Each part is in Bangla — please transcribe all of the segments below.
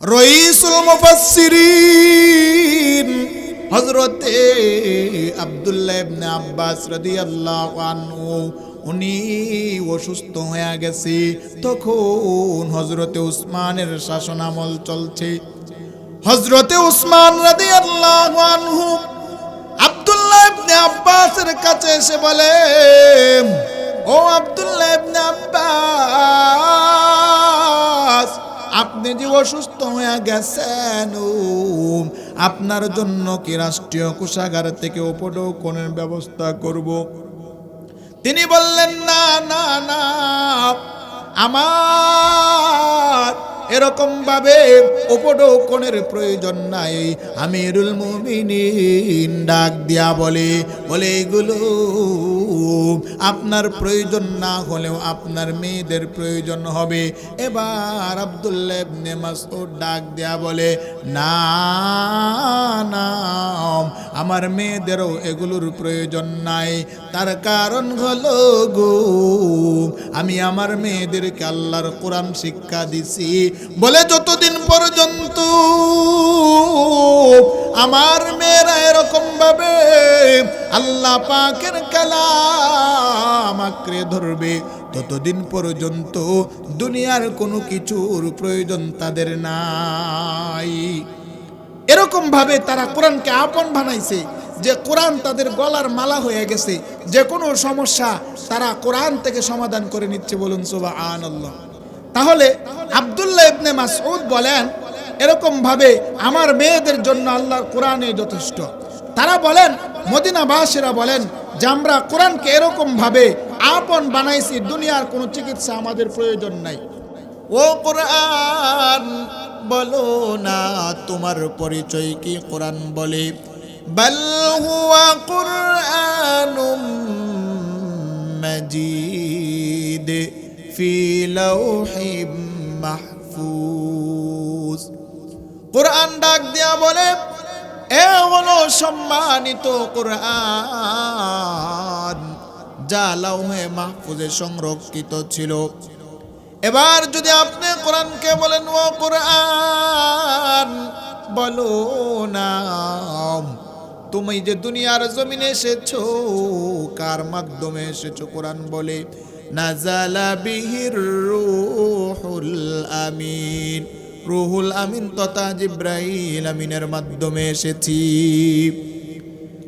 রইসুল মুফাসসিরিন হযরতে আব্দুল্লাহ ইবনে আব্বাস রাদিয়াল্লাহু আনহু উনি অসুস্থ হয়ে গেছে। তখন হযরতে উসমানের শাসনামল চলছে। হযরতে উসমান রাদিয়াল্লাহু আনহু আব্দুল্লাহ ইবনে আব্বাসের কাছে এসে বলে, ও আব্দুল্লাহ ইবনে আব্বাস, আপনি যে অসুস্থ হয়ে গেছেন, আপনার জন্য কি রাষ্ট্রীয় কোষাগার থেকে উপঢৌকনের ব্যবস্থা করব? তিনি বললেন, না না না, আমার এরকম ভাবে উপঢৌকনের প্রয়োজন নাই। আমিরুল মুমিনিন ডাক দিয়া বলে, এগুলো আপনার প্রয়োজন না হলেও আপনার মেয়েদের প্রয়োজন হবে। এবার আব্দুল্লাহ ইবনে মাসউদ ডাক দিয়া বলে, না না, আমার মেয়েদেরও এগুলোর প্রয়োজন নাই। তার কারণ হলো গো, আমি আমার মেয়েদেরকে আল্লাহর কোরআন শিক্ষা দিছি। বলে যতদিন পর্যন্ত আমার মেয়েরা এরকম ভাবে আল্লাহ পাকের কালাম আঁকড়ে ধরবে, ততদিন পর্যন্ত দুনিয়ার কোনো কিছুর প্রয়োজন তাদের নাই। এরকম ভাবে তারা কোরআনকে আপন বানাইছে যে কোরআন তাদের গলার মালা হয়ে গেছে। যে কোনো সমস্যা তারা কোরআন থেকে সমাধান করে নিচ্ছে। বলুন সুবহানাল্লাহ। তাহলে আব্দুল্লাহ ইবনে মাসউদ বলেন, এরকম ভাবে আমার মেয়েদের জন্য আল্লাহর কোরআনে যথেষ্ট। তারা বলেন, মদিনাবাসীরা বলেন যে আমরা কোরআনকে এরকম ভাবে আপন বানাইছি, দুনিয়ার কোনো চিকিৎসা আমাদের প্রয়োজন নাই। ও কোরআন, বলো না তোমার পরিচয় কি? কোরআন বলে, বাল হুয়া কুরআনুম মাজিদ ফি লাউহিম মাহফুজ। কোরআন ডাক দিয়া বলে, এ হলো সম্মানিত কোরআন, যা লাউহে মাহফুজে সংরক্ষিত ছিল। এবার যদি আপনি কোরআনকে বলেন, ও কোরআন, বলো না তুমি যে দুনিয়ার জমিনে এসেছো, কার মাধ্যমে এসেছো? কোরআন বলে, নাজালা বিহির রূহুল আমিন, রুহুল আমিন তথা জিবরাইল আমিনের মাধ্যমে এসেছি।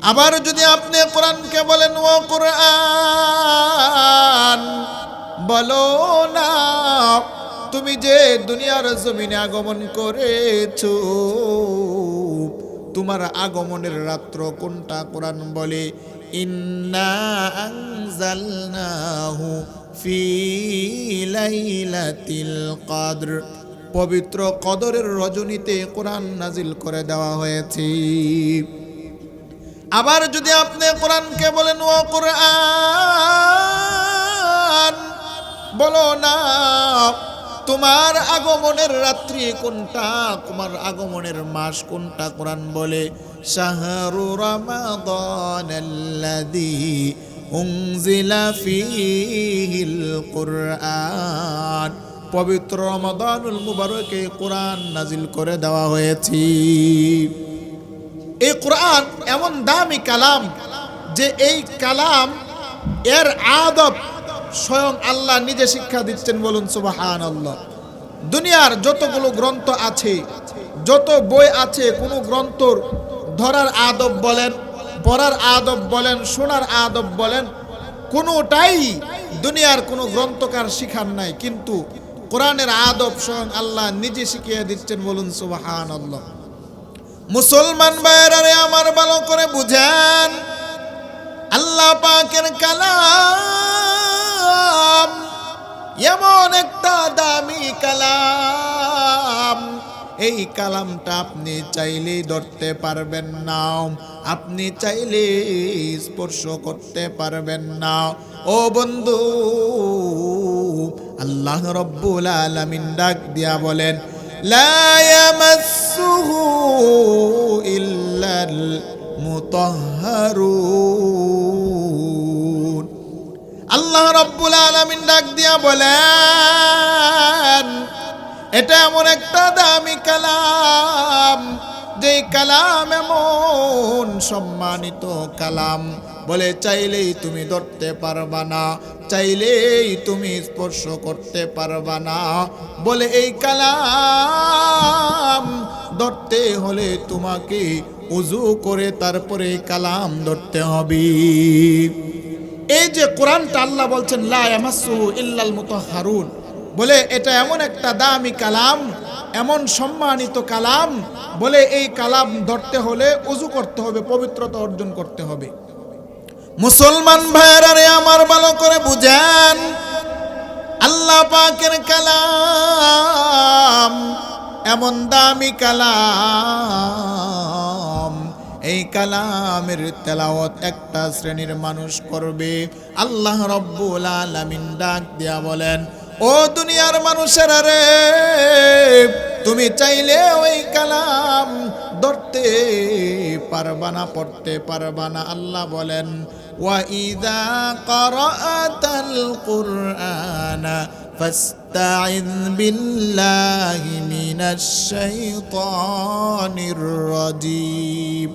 আবার যদি আপনি কোরআনকে বলেন, ও কোরআন, বলো না তুমি যে দুনিয়ার জমিনে আগমন করেছো, তোমার আগমনের রাত্র কোনটা? কোরআন বলে, ইন্না আনজালনাহু ফি লাইলাতিল কদর, পবিত্র কদরের রজনীতে কোরআন নাজিল করে দেওয়া হয়েছে। আবার যদি আপনি কোরআনকে বলেন, ও কোরআন, বলো না তোমার আগমনের রাত্রি কোনটা, তোমার আগমনের মাস কোনটা? কোরআন বলে, শাহরু রমাদানাল্লাযী উনজিলা ফীহিল কুরআন, পবিত্র রমাদানুল মুবারকে কোরআন নাজিল করে দেওয়া হয়েছে। এই কোরআন এমন দামি কালাম যে এই কালাম এর আদব স্বয়ং আল্লাহ নিজে শিক্ষা দিচ্ছেন। বলুন সুবহানাল্লাহ। দুনিয়ার যতগুলো গ্রন্থ আছে, যত বই আছে, কোনো গ্রন্থর ধরার আদব বলেন, পড়ার আদব বলেন, শোনার আদব বলেন, কোনোটাই দুনিয়ার কোনো গ্রন্থকার শিখান নাই। কিন্তু কোরআনের আদব স্বয়ং আল্লাহ নিজে শিখিয়ে দিচ্ছেন। বলুন সুবহানাল্লাহ। মুসলমান ভাইরা আমার ভালো করে বুঝেন, আল্লাহ পাকের কালাম এমন একটা দামি কালাম, এই কালামটা আপনি চাইলেই ধরতে পারবেন না, আপনি চাইলে স্পর্শ করতে পারবেন না। ও বন্ধু, আল্লাহ রব্বুল আলামিন ডাক দিয়া বলেন, লা ইয়ামাসসুহু ইল্লাল মুতাহহারুন। আল্লাহ রব্বুল আলামিন ডাক দিয়া বলেন, এটা এমন একটা দামি কালাম, যেই কালাম এমন সম্মানিত কালাম, বলে চাইলেই তুমি ধরতে পারবা না, চাইলেই তুমি স্পর্শ করতে পারবা না। বলে এই কালাম ধরতে হলে তোমাকে ওযু করে তারপরে এই কালাম ধরতে হবে। এই যে কোরআনটা আল্লাহ বলছেন লা ইয়ামাসসুহু ইল্লাল মুতাহহারুন, বলে এটা এমন একটা দামি কালাম, এমন সম্মানিত কালাম, বলে এই কালাম ধরতে হলে ওযু করতে হবে, পবিত্রতা অর্জন করতে হবে। মুসলমান ভাইরা রে আমার, ভালো করে বুঝেন, আল্লাহ পাকের কালাম এমন দামি কালাম, এই কালামের তেলাওয়াত একটা শ্রেণীর মানুষ করবে। আল্লাহ রাব্বুল আলামিন ডাক দিয়া বলেন, ও দুনিয়ার মানুষেরা রে, তুমি চাইলে ওই কালাম ধরতে পারবা না, পড়তে পারবা না। আল্লাহ বলেন, ওয়া ইযা ক্বারাআতাল কুরআনা ফাস্তাইয বিল্লাহি মিনাশ শাইতানির রাজীম।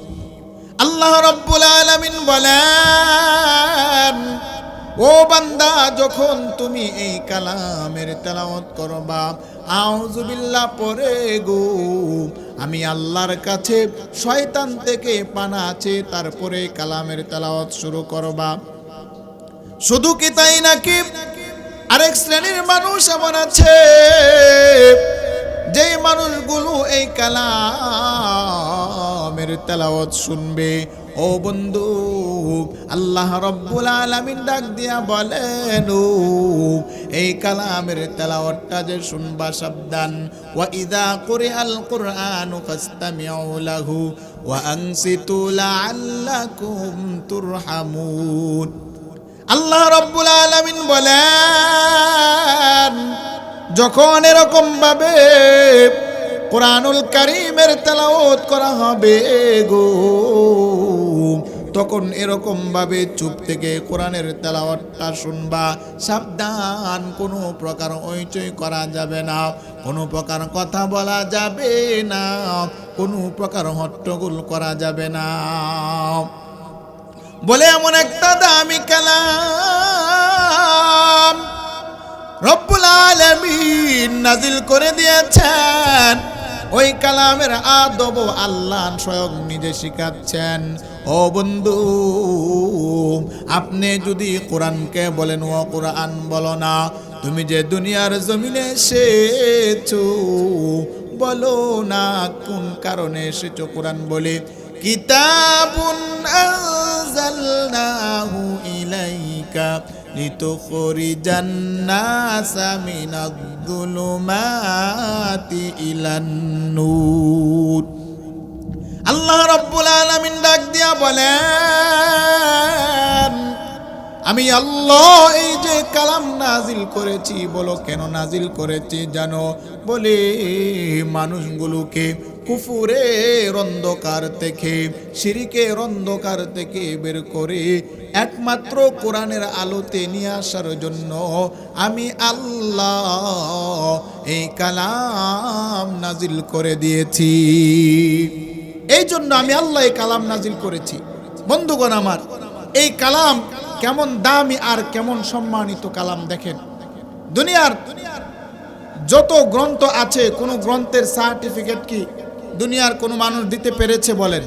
আল্লাহ রাব্বুল আলামিন বলেন, ও বান্দা, যখন তুমি এই কালামের তেলাওয়াত করবা, আউযু বিল্লাহ পড়ে গো, আমি আল্লাহর কাছে শয়তান থেকে পানা আছে, তারপরে কালামের তেলাওয়াত শুরু করবা। শুধু কি তাই নাকি? আরেক শ্রেণীর মানুষ এমন আছে, যে মানুষগুলো এই কালামের তেলাওয়াত শুনবে, ও বন্ধু, আল্লাহ রাব্বুল আলামিন ডাক দিয়া বলেন, ও এই কালামের তেলাওয়াতটা যে শুনবা, সাবধান। ওয়া ইযা কুরিআল কুরআনু ফাসতামিউ লাহু ওয়া আনসিতু লাআল্লাকুম তুরহামুন। আল্লাহ রাব্বুল আলামিন বলেন, যখন এরকম ভাবে কোরআনুল কারীমের তেলাওয়াত করা হবে গো, তখন এরকম ভাবে চুপ থেকে কোরআনের তেলাওয়াতটা শুনবা, সাবধান, কোনো প্রকার হইচই করা যাবে না, কোনো প্রকার কথা বলা যাবে না, কোনো প্রকার হট্টগোল করা যাবে না। বলে এমন একটা দামি কালাম রব্বুল আলামিন নাজিল করে দিয়েছেন, ওই কালামের আদব আল্লাহ স্বয়ং নিজে শিখাচ্ছেন। ও বন্ধু, আপনি যদি কোরআনকে বলেন ও কোরআন বলো না, তুমি যে দুনিয়ার জমিনে এসেছো, বলো না কোন কারণে এসেছো। কোরআন বলে, কিতাবুন আনজালনাহু ইলাইকা লিতুখরিজান নাসা মিনায-যুলুমাতি ইলান-নূর। আল্লাহ রাব্বুল আলামিন ডাক দিয়া বলেন, আমি আল্লাহ এই যে কালাম নাজিল করেছি, বলো কেন নাজিল করেছি জানো? বলে মানুষগুলোকে কুফুরের অন্ধকার থেকে, শিরকের অন্ধকার থেকে বের করে একমাত্র কোরআনের আলোতে নিয়ে আসার জন্য আমি আল্লাহ এই কালাম নাজিল করে দিয়েছি। এই জন্য আমি আল্লাহ এই কালাম নাজিল করেছি। বন্ধুগণ আমার, এই কালাম কেমন দামি আর কেমন সম্মানিত কালাম দেখেন। দুনিয়ার যত গ্রন্থ আছে, কোন গ্রন্থের সার্টিফিকেট কি দুনিয়ার কোন মানুষ দিতে পেরেছে? বলেন,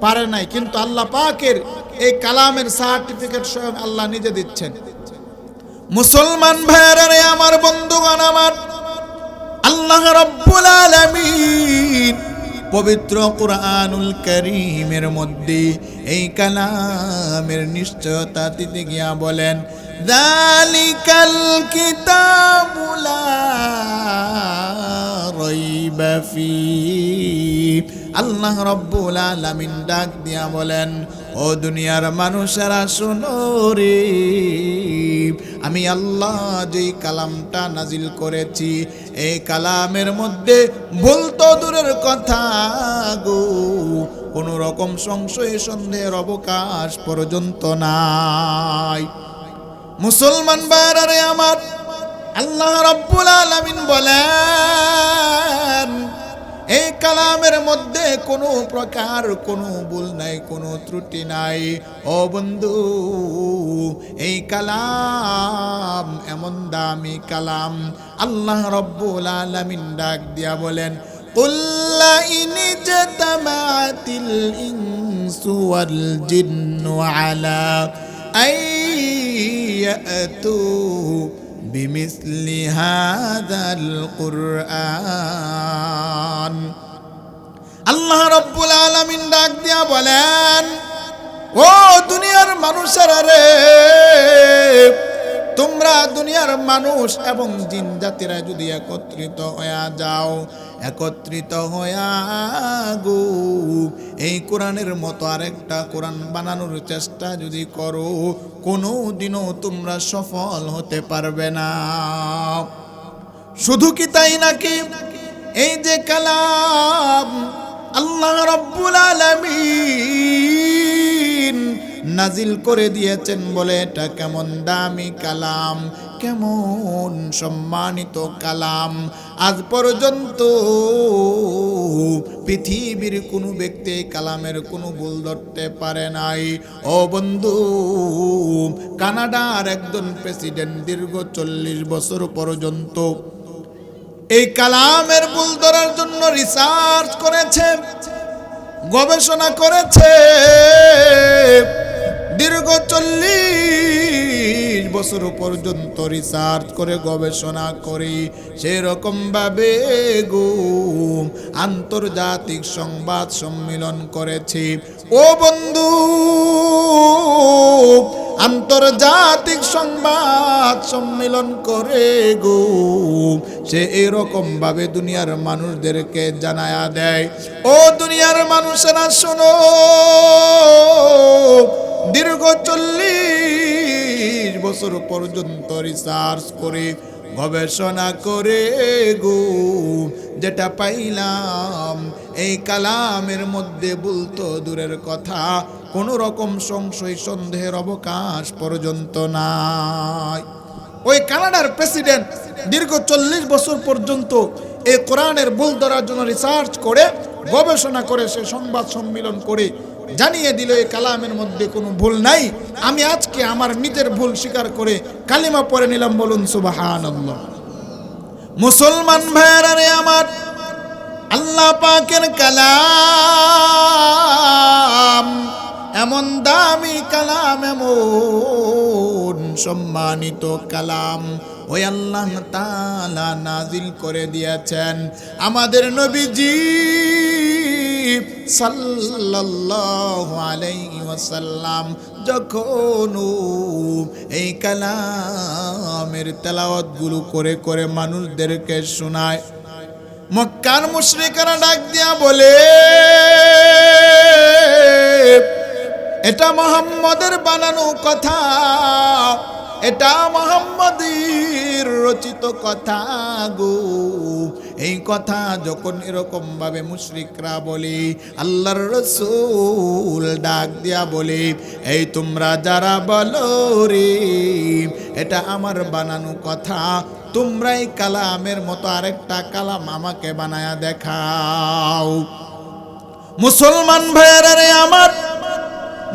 পারে নাই। কিন্তু আল্লাহ পাকের এই কালামের সার্টিফিকেট স্বয়ং আল্লাহ নিজে দিচ্ছেন। মুসলমান ভাইরা রে আমার, বন্ধুগণ আমার, আল্লাহ রাব্বুল আলামিন পবিত্র কুরআনুল কারীমের মধ্যে এই কালামের নিশ্চয়তা দিতে গিয়া বলেন, যালিকাল কিতাবু লা রাইবা ফীহি। আল্লাহ রাব্বুল আলামিন ডাক দিয়া বলেন, ও দুনিয়ার মানুষেরা শোনো রে, আমি আল্লাহ যেই কালামটা নাজিল করেছি, এই কালামের মধ্যে ভুল তো দূরের কথা গো, কোন রকম সংশয় সন্দেহের অবকাশ পর্যন্ত নাই। মুসলমান ভাইরা রে আমার, আল্লাহ রাব্বুল আলামিন বলেন, এই কালামের মধ্যে কোনো প্রকার কোনো ভুল নাই, কোনো ত্রুটি নাই। ও বন্ধু, এই কালাম এমন দামি কালাম। আল্লাহ রাব্বুল আলামিন ডাক দিয়া বলেন, কুল লা ইন জাতামাতিল ইনসু ওয়াল জিন্নু আলা আইয়াতু বিমিসলি হাযাল কুরআন। আল্লাহ রাব্বুল আলামিন ডাক দিয়া বলেন, ও দুনিয়ার মানুষেরা রে, তোমরা দুনিয়ার মানুষ এবং জিন জাতিরা যদি একত্রিত হয়ে যাও, একত্রিত হয়ে গো এই কোরআনের মতো আরেকটা কোরআন বানানোর চেষ্টা যদি করো, কোনো দিনও তোমরা সফল হতে পারবে না। শুধু কি তাই নাকি, এই যে কালাম আল্লাহ রাব্বুল আলামিন নাজিল করে দিয়েছেন বলে এটা কেমন দামি কালাম, কেমন সম্মানিত কালাম। আজ পর্যন্ত পৃথিবীর কোনো ব্যক্তি এই কালামের কোনো ভুল ধরতে পারে নাই। ও বন্ধু, কানাডার একজন প্রেসিডেন্ট দীর্ঘ 40 বছর পর্যন্ত এই কালামের ভুল ধরার জন্য রিসার্চ করেছে, গবেষণা করেছে। দীর্ঘ 40 বছর পর্যন্ত রিসার্চ করে গবেষণা করে সেরকম ভাবে গো আন্তর্জাতিক সংবাদ সম্মেলন করেছে। ও বন্ধু, আন্তর্জাতিক সংবাদ সম্মেলন করে গো সে এরকম ভাবে দুনিয়ার মানুষদেরকে জানায়া দেয়, ও দুনিয়ার মানুষেরা শোনো, দীর্ঘ 40 বছর পর্যন্ত রিসার্চ করে গবেষণা করে গো যেটা পাইলাম, এই কালামের মধ্যে বলতো দূরের কথা, কোনো রকম সংশয় সন্দেহের অবকাশ পর্যন্ত নাই। ওই কানাডার প্রেসিডেন্ট দীর্ঘ 40 বছর পর্যন্ত এই কোরআনের ভুল ধরার জন্য রিসার্চ করে গবেষণা করে সে সংবাদ সম্মেলন করে জানিয়ে দিল এই কালামের মধ্যে কোনো ভুল নাই। আমি আজকে আমার নিজের ভুল স্বীকার করে কালিমা পড়ে নিলাম, বলুন সুবহানাল্লাহ। মুসলমান ভাইরা রে আমার, আল্লাহ পাকের কালাম এমন দামি কালাম, এমন সম্মানিত কালাম ওই আল্লাহ তাআলা নাজিল করে দিয়েছেন আমাদের নবীজি সাল্লাল্লাহু আলাইহি ওয়াসাল্লাম যখন এই কালামের তেলাওয়াত গুলো করে করে মানুষদেরকে শোনায়, মক্কার মুশরিকরা ডাক দিয়া বলে, এটা মুহাম্মদের বানানো কথা, এটা মুহাম্মদের রচিত কথা গো। এই কথা যখন এরকম ভাবে মুশরিকরা বলে, আল্লাহর রাসূল ডাক দিয়া বলে, এই তোমরা যারা বলো রে এটা আমার বানানো কথা, তোমরা এই কালামের মতো আরেকটা কালাম আমাকে বানায়া দেখাও। মুসলমান ভাইয়েরা রে আমার,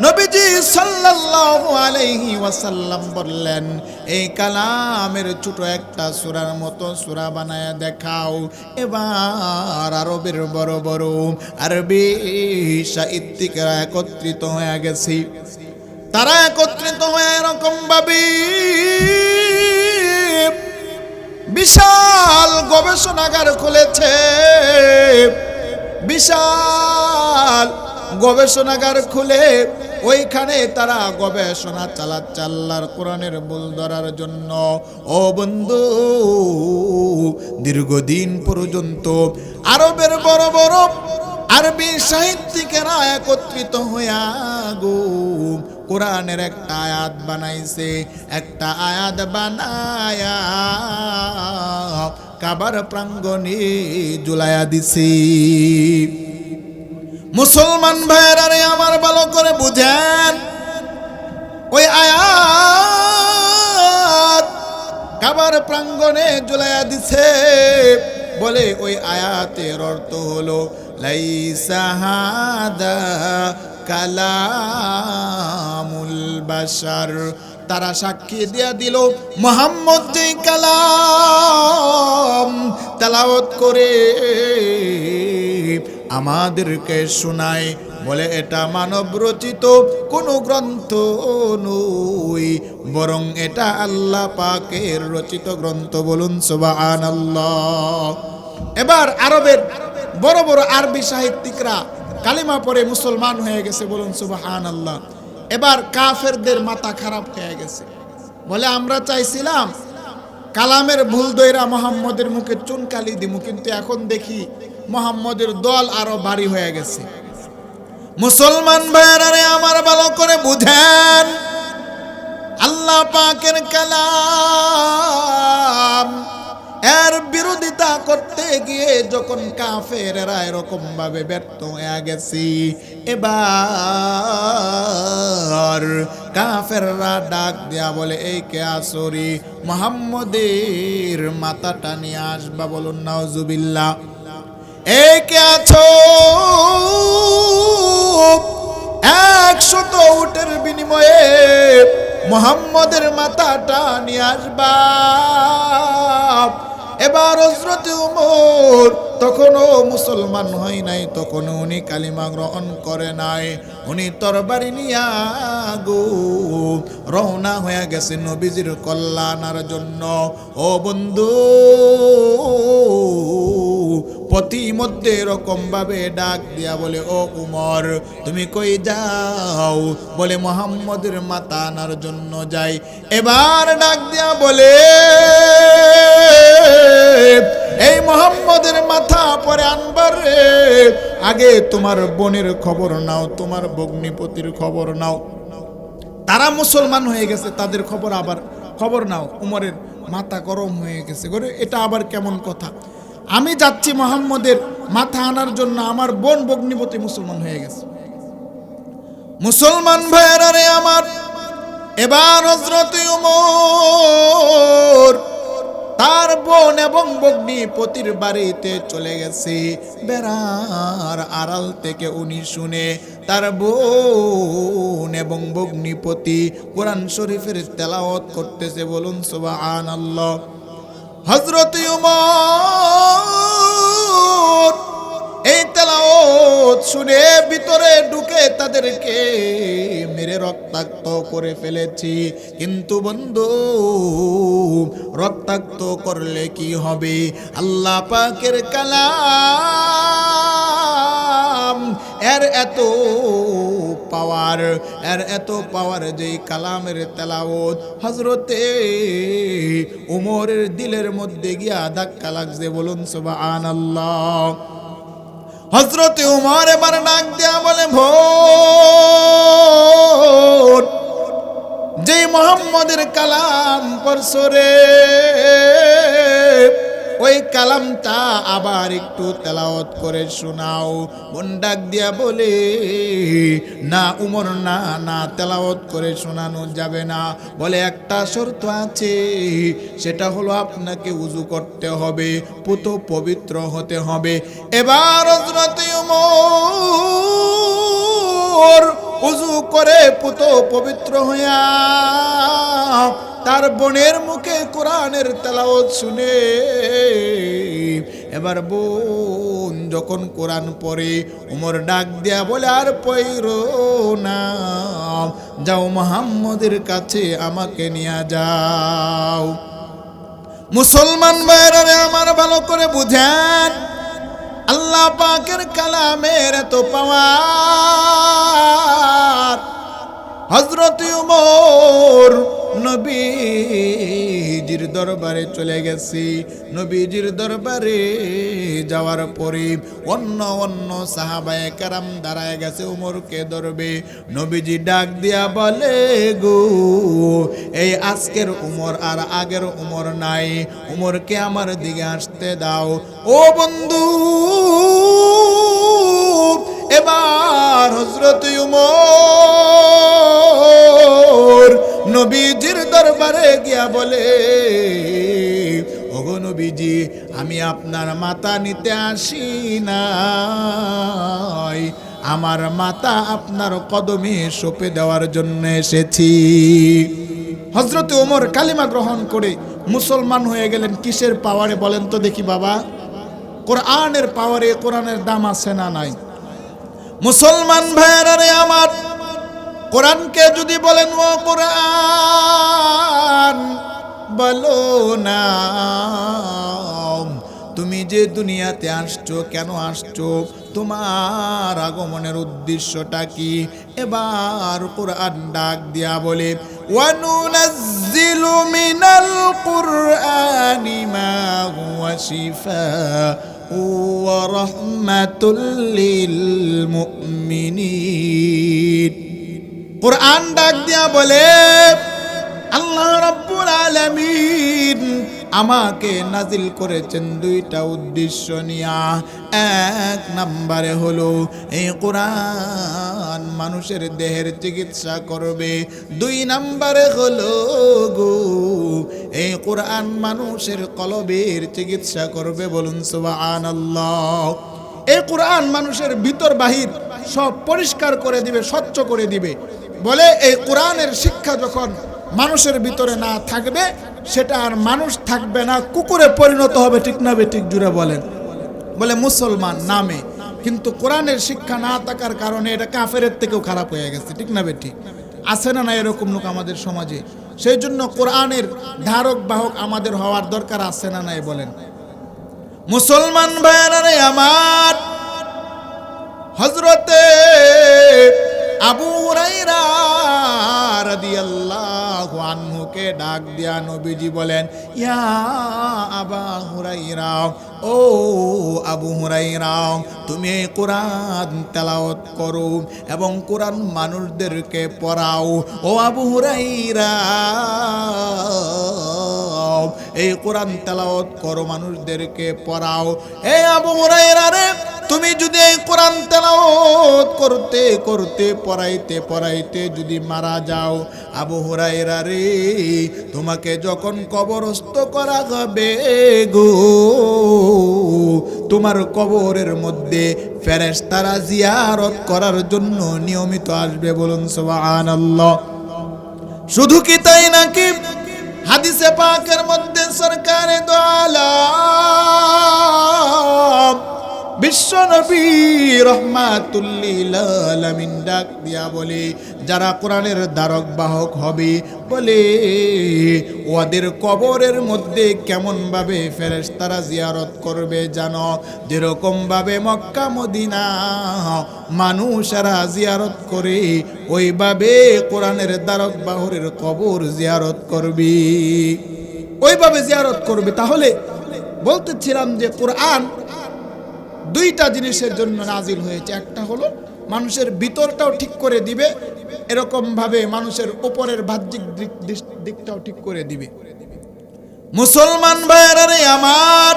নবীজি সাল্লাল্লাহু আলাইহি ওয়াসাল্লাম বললেন, এই কালামের ছোট একটা সূরার মতো সূরা বানায়া দেখাও। এবার আরবের বড় বড় আরবি সাহিত্যিকরা একত্রিত হয়ে গেছে। তারা একত্রিত হয়ে এরকম ভাবে বিশাল গবেষণাগার খুলেছে, বিশাল গবেষণাগার খুলে ওইখানে তারা গবেষণা চালাচ্ছে আল্লাহর কোরআনের ভুল ধরার জন্য। ও বন্ধু, দীর্ঘদিন পর্যন্ত আরবের বড় বড় আরবি সাহিত্যিকেরা একত্রিত হইয়া গো কোরআনের একটা আয়াত বানাইছে। একটা আয়াত বানায়া কাবার প্রাঙ্গণে ঝুলাইয়া দিছে। মুসলমান ভাইয়েরা রে আমার, ভালো করে বুঝেন, ওই আয়াত কাবার কাবার প্রাঙ্গণে ঝুলাইয়া দিছে। বলে ওই আয়াতের অর্থ হলো লাইসা হাদা কালামুল বাশার। তারা সাক্ষী দিয়া দিল মুহাম্মদ যে কালাম তেলাওয়াত করে আমাদেরকে শোনায়, বলে এটা মানব রচিত কোনো গ্রন্থ নয়, বরং এটা আল্লাহ পাকের রচিত গ্রন্থ। বলুন সুবহানাল্লাহ। এবার আরবের বড় বড় আরবি সাহিত্যিকরা কালিমা পড়ে মুসলমান হয়ে গেছে। বলুন সুবহানাল্লাহ। এবার কাফেরদের মাথা খারাপ হয়ে গেছে। বলে আমরা চাইছিলাম কালামের ভুল দইরা মোহাম্মদের মুখে চুনকালি দিমু, কিন্তু এখন দেখি মোহাম্মদের দল আরো ভারী হয়ে গেছে। মুসলমান ভাইয়ারে আমার ভালো করে বুঝেন, আল্লাহ পাকের কালাম এর বিরোধিতা করতে গিয়ে যখন কাফেররা এরকম ভাবে ব্যর্থ হয়ে গেছে, এবার কাফেররা ডাক দেয়া বলে এই কে আসরি মুহাম্মদের মাথাটা নিয়ে আসবা। বলুন নাউজুবিল্লাহ। এই কে আছো 100 উটের বিনিময়ে মুহাম্মদের মাথাটা নিয়ে আসবা। এবার হযরত ওমর তখনও মুসলমান হয় নাই, তখনও উনি কালিমা গ্রহণ করে নাই। উনি তরবারি নিয়া গো রওনা হয়ে গেছে নবীজির কল্যাণের জন্য। ও বন্ধু, পথিমধ্যে এরকম ভাবে ডাক দিয়া বলে ও উমর তুমি কই যাও? বলে মুহাম্মদের মাথা আনার জন্য যাই। এবার ডাক দিয়া বলে এই মুহাম্মদের মাথা পরে আনবার রে, আগে তোমার বোনের খবর নাও, তোমার ভগ্নিপতির খবর নাও। তারা মুসলমান হয়ে গেছে, তাদের খবর নাও। উমরের মাথা গরম হয়ে গেছে, এটা আবার কেমন কথা? আমি যাচ্ছি মুহাম্মদের মাথা আনার জন্য, আমার বোন ভগ্নিপতি মুসলমান হয়ে গেছে। মুসলমান ভাইয়েরা রে আমার, এবার হযরত ওমর তার বোন এবং ভগ্নিপতির বাড়িতে চলে গেছে। বেড়ার আড়াল থেকে উনি শুনে তার বোন এবং ভগ্নিপতি কোরআন শরীফের তেলাওয়াত করতেছে। বলুন সুবহানাল্লাহ। হযরত ওমর এই তেলাওয়াত শুনে ভিতরে ঢুকে তাদেরকে মেরে রক্তাক্ত করে ফেলেছি। কিন্তু বন্ধু, রক্তাক্ত করলে কি হবে? আল্লাহ পাকের কালাম এর এত পাওয়ার যেই কালামের তেলাওয়াত হযরতে ওমরের দিলের মধ্যে গিয়া ধাক্কা লাগছে। বলুন সুবহানাল্লাহ। হযরত ওমর এবার ডাক দেয়া বলে ভোর যে মুহাম্মদের কালাম পরশরে, ওই কালামটা আবার একটু তেলাওয়াত করে শোনাও। বোন ডাক দিয়া বলে না উমর, না তেলাওয়াত করে শোনানো যাবে না। বলে একটা শর্ত আছে, সেটা হলো আপনাকে উযু করতে হবে, পুত পবিত্র হতে হবে। এবার হযরত ওমর উযু করে পুত পবিত্র হইয়া তার বোনের মুখে কোরআনের তেলাওয়াত শুনে, এবার বোন যখন কোরআন পড়ে ওমর ডাক দেয়া বলে আর পড়ো না, যাও মুহাম্মদের কাছে আমাকে নিয়ে যাও। মুসলমান ভাইরা আমার ভালো করে বুঝেন, আল্লাহ পাকের কালামের এত পাওয়ার। হযরত ওমর নবীজির দরবারে চলে গেছি। নবীজির দরবারে যাওয়ার পরে অন্য সাহাবায়ে কেরাম দাঁড়ায় গেছে ওমরকে ধরবে। নবীজি ডাক দিয়া বলে গো, এই আজকের উমর আর আগের উমর নাই, উমরকে আমার দিকে আসতে দাও। ও বন্ধু, এবার হযরত ওমর নবীজির দরবারে গিয়া বলে নবীজি আমি আপনার মাথা নিতে আসি নাই, আমার মাথা আপনার কদমে সঁপে দেওয়ার জন্য এসেছি। হযরত ওমর কালিমা গ্রহণ করে মুসলমান হয়ে গেলেন কিসের পাওয়ারে বলেন তো দেখি বাবা? কোরআনের পাওয়ারে। কোরআনের দাম আছে না নাই? মুসলমান ভাইয়েরা রে আমার, কোরআনকে যদি বলেন ও কোরআন বলো না তুমি যে দুনিয়াতে আসছো, কেন আসছো, তোমার আগমনের উদ্দেশ্যটা কি? এবার কোরআন ডাক দিয়া বলে ওয়ানুনাজ্জিলু মিনাল কুরআনি মা হুয়া শিফাউ ওয়া রাহমাতুল লিল মুমিনিন। কোরআন ডাক দিয়া বলে আল্লাহ রাব্বুল আলামিন আমাকে নাজিল করেছেন দুইটা উদ্দেশ্য নিয়া। এক নম্বরে হলো এই কোরআন মানুষের দেহের চিকিৎসা করবে। দুই নম্বরে হলো গো এই কোরআন মানুষের কলবের চিকিৎসা করবে। বলুন সুবহানাল্লাহ। এই কোরআন মানুষের ভিতর বাহির সব পরিষ্কার করে দিবে, স্বচ্ছ করে দিবে। বলে এই কোরআনের শিক্ষা যখন মানুষের ভিতরে না থাকবে, সেটা আর মানুষ থাকবে না, কুকুরে পরিণত হবে। ঠিক না বেঠিক? জুড়ে বলেন। বলে মুসলমান নামে, কিন্তু কোরআনের শিক্ষা না থাকার কারণে এটা কাফেরের থেকেও খারাপ হয়ে গেছে। ঠিক না বেঠিক? আছে না না এরকম লোক আমাদের সমাজে? সেই জন্য কোরআনের ধারক বাহক আমাদের হওয়ার দরকার আছে না নাই বলেন? মুসলমান ভাইয়েরা রে আমার, হযরতে আবু হুরায়রা রাদিয়াল্লাহু আনহুকে ডাক দিয়া নবীজি বলেন ইয়া আবা হুরায়রা, ও আবু হুরায়রা, তুমি কোরআন তেলাওয়াত করো এবং কোরআন মানুষদেরকে পড়াও। ও আবু হুরায়রা, এই কোরআন তেলাওয়াত করো, মানুষদেরকে পড়াও। এই আবু হুরায়রা রে, তুমি যদি এই কোরআন তেলাওয়াত করতে করতে পড়াইতে পড়াইতে যদি মারা যাও, আবু হুরায়রা রে, তোমাকে যখন কবরস্থ করা হবে গো, তোমার কবরের মধ্যে ফেরেশতারা জিয়ারত করার জন্য নিয়মিত আসবে। বলুন সুবহানাল্লাহ। শুধু কি তাই নাকি? হাদিসে পাকের মধ্যে সরকারে দো আলম বিশ্বনবী রাহমাতুল লিল আলামিন ডাক দিয়া বলে যারা কোরআনের ধারক বাহক হবে, বলে ওদের কবরের মধ্যে কেমন ভাবে ফেরেশতারা জিয়ারত করবে জানো? যেরকম ভাবে মক্কা মদিনা মানুষেরা জিয়ারত করে, ওইভাবে কোরআনের ধারক বাহকের কবর জিয়ারত করবে, ওইভাবে জিয়ারত করবে। তাহলে বলতেছিলাম যে কোরআন দুইটা জিনিসের জন্য নাজিল হয়েছে। একটা হলো মানুষের ভিতরটাও ঠিক করে দিবে, এরকম ভাবে মানুষের উপরের বাহ্যিক দিকটাও ঠিক করে দিবে। মুসলমান ভাইয়েরা রে আমার,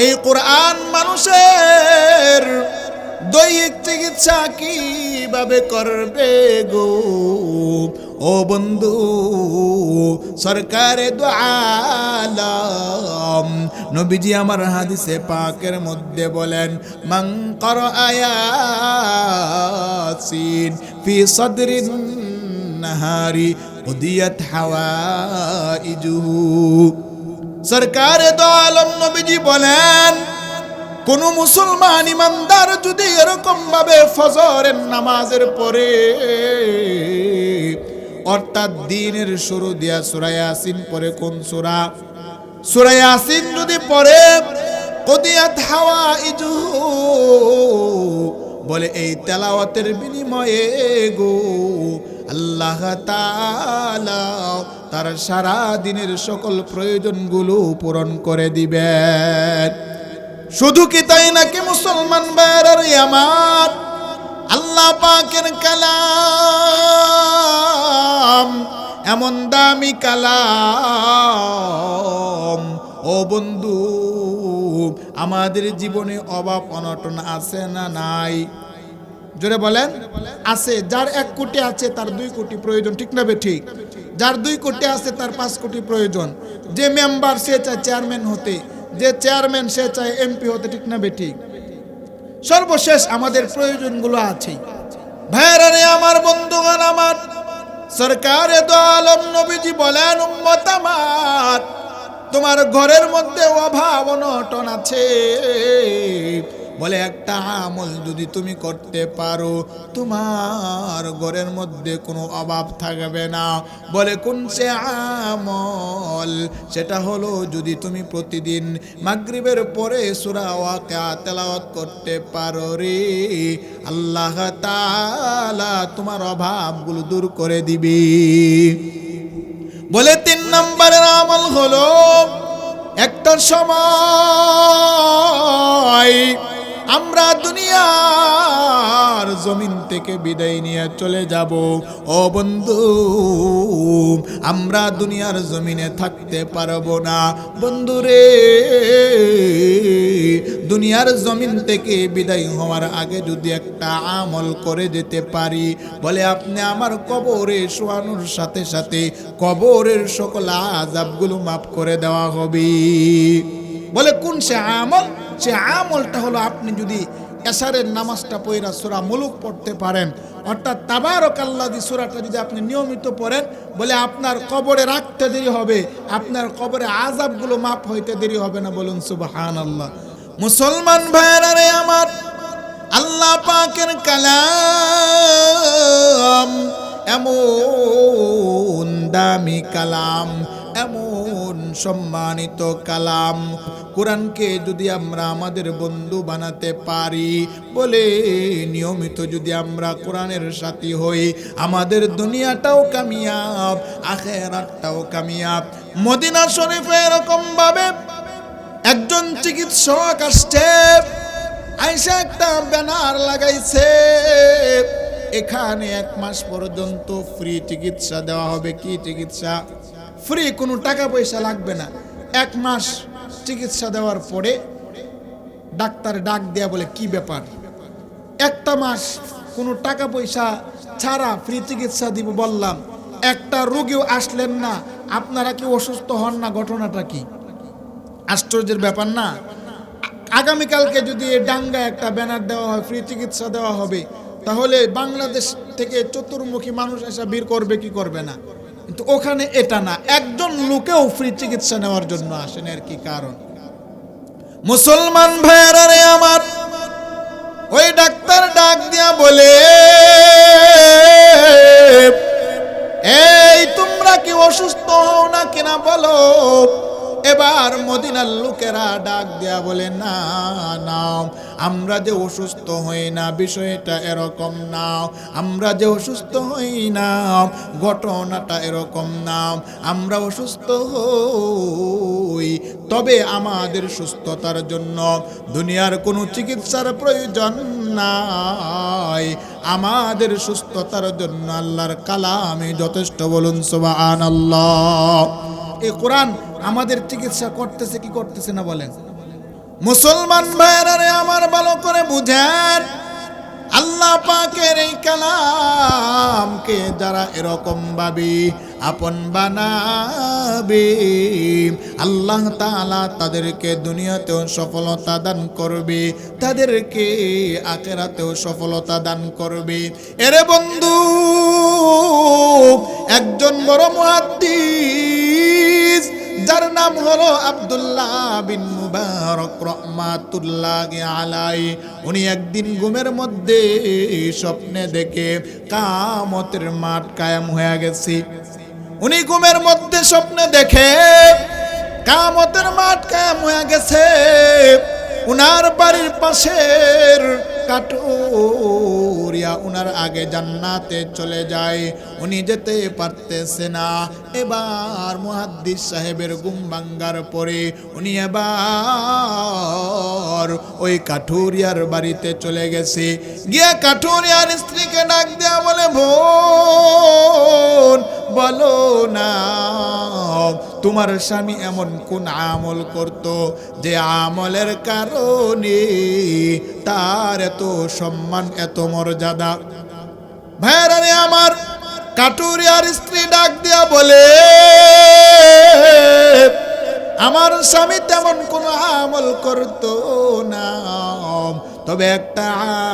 এই কোরআন মানুষের দৈহিক চিকিৎসা কিভাবে করবে গো? ও বন্ধু, সরকারে দো আলম নবীজি আমার হাদিসে পাকের মধ্যে বলেন মান ক্বারা ইয়াসিন ফি সাদরিন নাহারি উদিয়াত হাওয়াইজুহু। সরকারে দো আলম নবীজি বলেন কোন মুসলমান ইমানদার যদি এরকম ভাবে ফজরের নামাজের পরে, অর্থাৎ দিনের শুরু দিয়া সূরা ইয়াসিন পড়ে, কোন সূরা? সূরা ইয়াসিন যদি পড়ে, কুদিয়াত হাওয়াইজুহু, বলে এই তেলাওয়াতের বিনিময়ে গো আল্লাহ তাআলা তার সারা দিনের সকল প্রয়োজনগুলো পূরণ করে দিবেন। শুধু কি তাই নাকি মুসলমান ভাইয়েরা আমার, আল্লাহ পাকের কালাম এমন দামি কালাম, ও বন্ধু আমাদের জীবনে অভাব অনটন আছে না নাই? জোরে বলেন। আছে। যার 1 কোটি আছে তার 2 কোটি প্রয়োজন। ঠিক না বে ঠিক? যার 2 কোটি আছে তার 5 কোটি প্রয়োজন। যে মেম্বার সে চায় চেয়ারম্যান হতে, যে চেয়ারম্যান সে চায় এমপি হতে, ঠিক না বেঠিক? সর্বশেষ আমাদের প্রয়োজনগুলো আছে। ভাইরা রে আমার, বন্ধুগণ আমার, সরকারে দো আলম নবীজি বলেন, উম্মত আমার, তোমার ঘরের মধ্যে অভাব অনটন আছে, বলে একটা আমল যদি তুমি করতে পারো তোমার ঘরের মধ্যে কোনো অভাব থাকবে না। বলে কোন সে আমল? সেটা হলো যদি তুমি প্রতিদিন মাগরিবের পরে সূরা ওয়াকিয়া তেলাওয়াত করতে পারো রে, আল্লাহ তাআলা তোমার অভাবগুলো দূর করে দিবে। বলে 3 নম্বরের আমল হলো, একটা সময় আমরা দুনিয়ার জমিন থেকে বিদায় নিয়ে চলে যাব। ও বন্ধু, আমরা দুনিয়ার জমিনে থাকতে পারবো না। বন্ধুরে, দুনিয়ার জমিন থেকে বিদায় হওয়ার আগে যদি একটা আমল করে যেতে পারি, বলে আপনি আমার কবরে শোয়ানোর সাথে সাথে কবরের সকল আযাবগুলো মাফ করে দেওয়া হবে। বলে কোন সে আমল? সে আমলটা হলো, আপনি যদি এশারের নামাজটা পড়া সূরা মুলুক পড়তে পারেন, অর্থাৎ তাবারাকাল্লাযী সূরাটা যদি আপনি নিয়মিত পড়েন, বলে আপনার কবরে রাখতে দেরি হবে, আপনার কবরে আযাবগুলো মাফ হইতে দেরি হবে না। বলুন সুবহানাল্লাহ। মুসলমান ভাইরা রে আমার, আল্লাহ পাকের কালাম এমন দামি কালাম, এমন সম্মানিত কালাম, কোরআনকে যদি আমরা আমাদের বন্ধু বানাতে পারি, বলে নিয়মিত যদি আমরা কোরআনের সাথী হই, আমাদের দুনিয়াটাও কামিয়াব, আখিরাতটাও কামিয়াব। মদিনা শরীফে এরকম ভাবে একজন চিকিৎসক আসছে, আইসা একটা ব্যানার লাগাইছে, এখানে 1 মাস পর্যন্ত ফ্রি চিকিৎসা দেওয়া হবে। কি চিকিৎসা? ফ্রি, কোনো টাকা পয়সা লাগবে না। 1 মাস চিকিৎসা দেওয়ার পরে ডাক্তার ডাক দেয়া বলে, কি ব্যাপার, 1 মাস কোনো টাকা পয়সা ছাড়া ফ্রি চিকিৎসা দিব বললাম, একটা রোগীও আসলেন না, আপনারা কি অসুস্থ হন না? ঘটনাটা কি? আশ্চর্যের ব্যাপার না? আগামীকালকে যদি ডাঙ্গা একটা ব্যানার দেওয়া হয়, ফ্রি চিকিৎসা দেওয়া হবে, তাহলে বাংলাদেশ থেকে চতুর্মুখী মানুষ এসে ভিড় করবে কি করবে না? কিন্তু ওখানে এটা না, একজন লোকেও ফ্রি চিকিৎসা নেওয়ার জন্য আসেন। এর কি কারণ? মুসলমান ভাইরা রে আমার, ওই ডাক্তার ডাক দিয়া বলে, এই তোমরা কি অসুস্থ হও না কিনা বলো? এবার মদিনার লোকেরা ডাক দেয়া বলে, না না, আমরা যে অসুস্থ হই না বিষয়টা এরকম না, আমরা যে অসুস্থ হই না ঘটনাটা এরকম না, আমরা অসুস্থ হই, তবে আমাদের সুস্থতার জন্য দুনিয়ার কোনো চিকিৎসার প্রয়োজন নাই, আমাদের সুস্থতার জন্য আল্লাহর কালামে যথেষ্ট। বলুন সুবহানাল্লাহ। এই কোরআন আমাদের চিকিৎসা করতেছে কি করতেছে না বলেন? মুসলমান ভাইরা রে আমার, ভালো করে বুঝেন, আল্লাহ পাকের এই কালামকে যারা এরকম ভাবে আপন বানাবে, আল্লাহ তাআলা তাদেরকে দুনিয়াতেও সফলতা দান করবে, তাদেরকে আখিরাতেও সফলতা দান করবে। এরে বন্ধু, একজন বড় মুহাদ্দিস যার নাম হলো আব্দুল্লাহ বিন মুবারক রাহমাতুল্লাহি আলাইহি, উনি একদিন ঘুমের মধ্যে স্বপ্নে দেখে কিয়ামতের মাঠ কায়েম হয়ে গেছে। উনি ঘুমের মধ্যে স্বপ্নে দেখে কিয়ামতের মাঠ কায়েম হয়ে গেছে। উনার বাড়ির পাশের কাঠুরিয়া উনার আগে জান্নাতে চলে যায়, উনি যেতে পারতেছে না। এবার মুহাদ্দিস সাহেবের ঘুম ভাঙ্গার পরে উনি এবার ওই কাঠুরিয়ার বাড়িতে চলে গেছে। গিয়া কাঠুরিয়ার স্ত্রীকে ডাক দেয়া বলে, বোন বলো না, তোমার স্বামী এমন কোন আমল করত যে আমলের কারণে তার এত সম্মান, এত মর্যাদা? ভাইরা রে আমার, কাঠুরিয়ার স্ত্রী ডাক দিয়া বলে, আমার স্বামী তেমন কোনো আমল করতো না, তবে একটা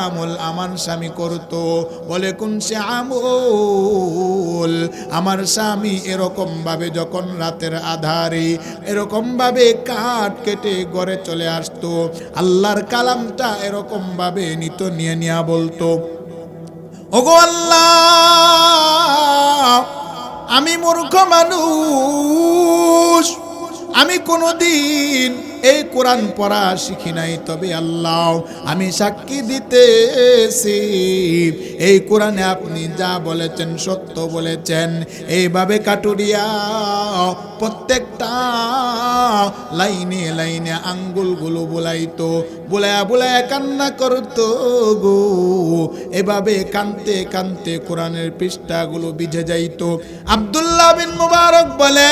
আমল আমার স্বামী করতো। বলে কোন সে আমল? আমার স্বামী এরকম ভাবে যখন রাতের আধারে এরকম ভাবে কাঠ কেটে ঘরে চলে আসতো, আল্লাহর কালামটা এরকম ভাবে নিত, নিয়ে নিয়ে বলতো, ওগো আল্লাহ, আমি মূর্খ মানুষ, আমি কোনোদিন এই কোরআন পড়া শিখি নাই, তবে আল্লাহ আমি সাক্ষী দিতেছি এই কোরআনে আপনি যা বলেছেন সত্য বলেছেন। এইভাবে কাটুরিয়া প্রত্যেকটা লাইনে লাইনে আঙ্গুলগুলো বুলাইতো, বুলায়া বুলায়া কান্না করতো গো। এভাবে কানতে কানতে কোরআনের পৃষ্ঠাগুলো ভিজে যাইতো। আব্দুল্লাহ বিন মুবারক বলে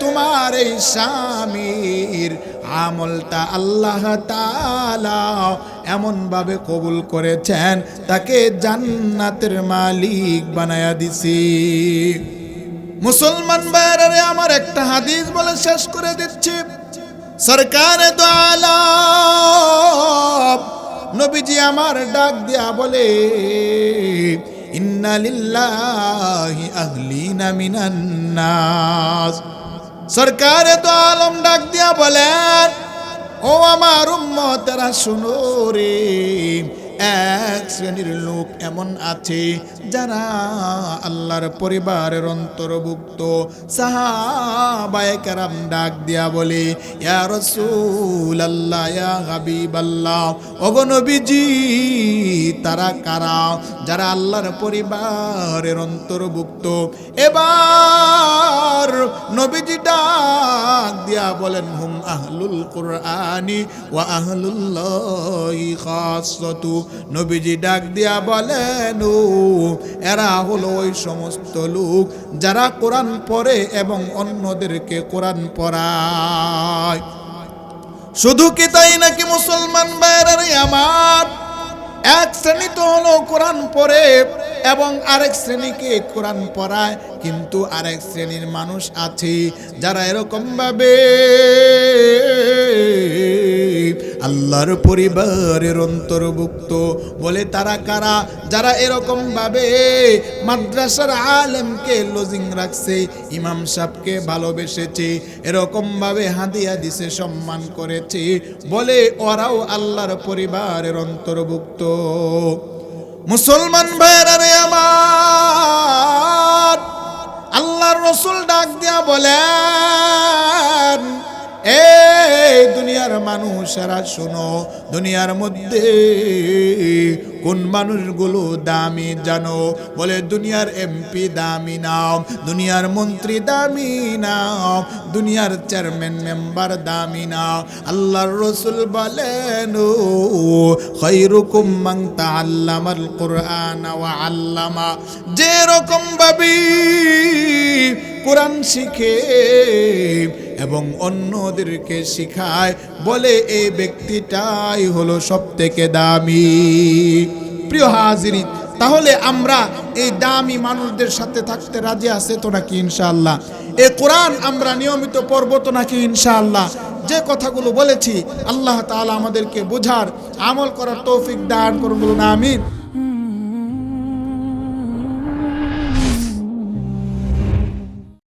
তোমার এই স্বামীর আমলটা আল্লাহ তাআলা এমন ভাবে কবুল করেছেন, তাকে জান্নাতের মালিক বানায়া দিছি। মুসলমান ভাইরা, আমার একটা হাদিস বলে শেষ করে দিচ্ছি। সরকারে দো আলম নবীজি আমার ডাক দিয়া বলে, ইন্না লিল্লাহি আহলিনা মিনান নাস। সরকারে দো আলম ডাক দিয়া বলেন, ও আমার উম্মতেরা শুনো রে, এক শ্রেণীর লোক এমন আছে যারা আল্লাহর পরিবারের অন্তর্ভুক্ত। সাহাবায়ে কেরাম ডাক দিয়া বলে, ইয়া রাসূলুল্লাহ, ইয়া হাবিবাল্লাহ, ওগো নবীজি, তারা কারা যারা আল্লাহর পরিবারের অন্তর্ভুক্ত? এবার নবীজি ডাক দিয়া বলেন, হুম আহলুল কুরআনি ওয়া আহলুল্লাহি খাসসাতু। নবীজি ডাক দিয়া বলেন, এরা হলো ওই সমস্ত লোক যারা কোরআন পড়ে এবং অন্যদেরকে কোরআন পড়ায়। শুধু কি তাই নাকি মুসলমান ভাইরা আমার? এক শ্রেণী তো হলো কোরআন পড়ে এবং আরেক শ্রেণীকে কোরআন পড়ায়, কিন্তু আরেক শ্রেণীর মানুষ আছে যারা এরকম ভাবে আল্লাহর পরিবারের অন্তর্ভুক্ত। বলে তারা কারা? যারা এরকম ভাবে মাদ্রাসার আলেমকে লজিং রাখছে, ইমাম সাহেবকে ভালোবেসেছে, এরকম ভাবে হাদিয়া দিছে, সম্মান করেছে, বলে ওরাও আল্লাহর পরিবারের অন্তর্ভুক্ত। মুসলমান ভাইরা আমার, আল্লাহর রাসূল ডাক দিয়া বলেন, এই দুনিয়ার মানুষেরা শোনো, দুনিয়ার মধ্যে কোন মানুষগুলো দামি জানো? বলে দুনিয়ার এমপি দামি নাও, দুনিয়ার মন্ত্রী দামি নাও, দুনিয়ার চেয়ারম্যান মেম্বার দামি নাও। আল্লাহর রাসূল বলেন, খায়রুকুম মান তাআল্লামাল কুরআন ওয়া আল্লামা। যে রকম ভাবে কোরআন শিখে এবং অন্যদেরকে শিখায়, বলে এই ব্যক্তিটাই হলো সবথেকে দামি। প্রিয় হাজিরিন, তাহলে আমরা এই দামি মানুষদের সাথে থাকতে রাজি আছে তো নাকি ইনশাআল্লাহ? এই কোরআন আমরা নিয়মিত পড়ব তো নাকি ইনশাআল্লাহ? যে কথাগুলো বলেছি আল্লাহ তাআলা আমাদেরকে বোঝার, আমল করার তৌফিক দান করুন, বলুন আমিন।